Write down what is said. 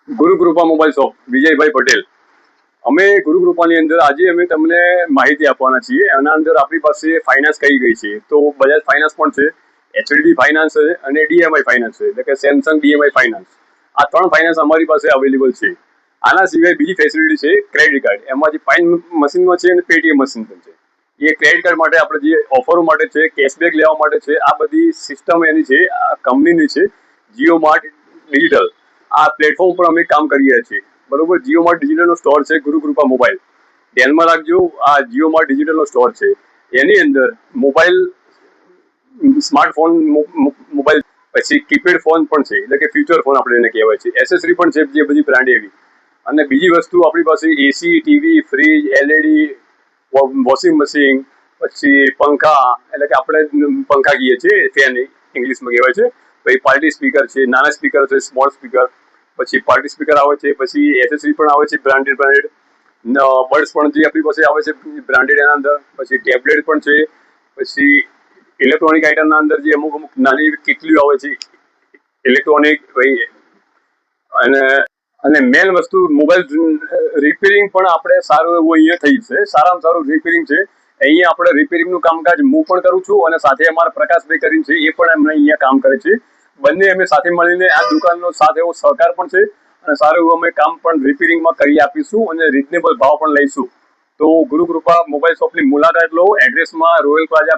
Gurukripa mobile shop, Vijaybhai Patel. અમે ગુરુકૃપાની અંદર આજે અમે તમને માહિતી આપવાના છીએ. આના અંદર આપણી પાસે ફાઇનાન્સ કઈ ગઈ છે, તો બજાજ ફાઇનાન્સ પણ છે, એચડીબી ફાઇનાન્સ છે અને ડીએમઆઈ ફાઇનાન્સ છે, એટલે કે સેમસંગ ડીએમઆઈ ફાઇનાન્સ. આ ત્રણ ફાઇનાન્સ અમારી પાસે અવેલેબલ છે. આના સિવાય બીજી ફેસિલિટી છે ક્રેડિટ કાર્ડ, એમાં જે પાઇન મશીનમાં છે અને પેટીએમ મશીન પણ છે. એ ક્રેડિટ કાર્ડ માટે આપણે જે ઓફરો માટે છે, કેશબેક લેવા માટે છે, આ બધી સિસ્ટમ એની છે, આ કંપનીની છે, જીઓ માર્ટ ડિજિટલ. આ પ્લેટફોર્મ પર અમે કામ કરીએ છીએ. બરોબર, જીઓ માર્ટ ડિજિટલનો સ્ટોર છે ગુરુકૃપા મોબાઈલ. ધ્યાનમાં રાખજો, આ જીઓ માર્ટ ડિજિટલનો સ્ટોર છે. એની અંદર મોબાઈલ, સ્માર્ટફોન મોબાઈલ, પછી કીપેડ ફોન પણ છે, એટલે કે ફ્યુચર ફોન આપણે એને કહેવાય છે. એસેસરી પણ છે, જે બધી બ્રાન્ડ એવી. અને બીજી વસ્તુ આપણી પાસે AC, TV, fridge, LED, washing machine, પછી પંખા, એટલે કે આપણે પંખા કહીએ છીએ, ફેન ઇંગ્લિશમાં કહેવાય છે. પછી પાર્ટી સ્પીકર છે, નાના સ્પીકર છે, સ્મોલ સ્પીકર, પછી પાર્ટી સ્પીકર આવે છે, પછી એસેસરી પણ આવે છે બ્રાન્ડેડ બર્ડ્સ પણ જે આપણી પાસે આવે છે બ્રાન્ડેડ એના અંદર. પછી ટેબ્લેટ પણ છે. પછી ઇલેક્ટ્રોનિક આઇટમના અંદર જે અમુક નાની કેટલીઓ આવે છે ઇલેક્ટ્રોનિક, અને મેન વસ્તુ મોબાઈલ રિપેરિંગ પણ આપણે સારું એવું અહીંયા થઈ છે. સારામાં સારું રિપેરિંગ છે અહીંયા. આપણે રિપેરિંગનું કામકાજ હું પણ કરું છું અને સાથે અમારા પ્રકાશભાઈ કરીને છે, એ પણ અમને અહીંયા કામ કરે છે. બંને અમે સાથે મળીને આ દુકાનનો સાથ એવો સહકાર પણ છે અને સારું એવું અમે કામ પણ રિપેરિંગમાં કરી આપીશું અને રિઝનેબલ ભાવ પણ લઈશું. તો ગુરુકૃપા મોબાઈલ શોપની મુલાકાત લો. એડ્રેસમાં રોયલ પ્લાઝા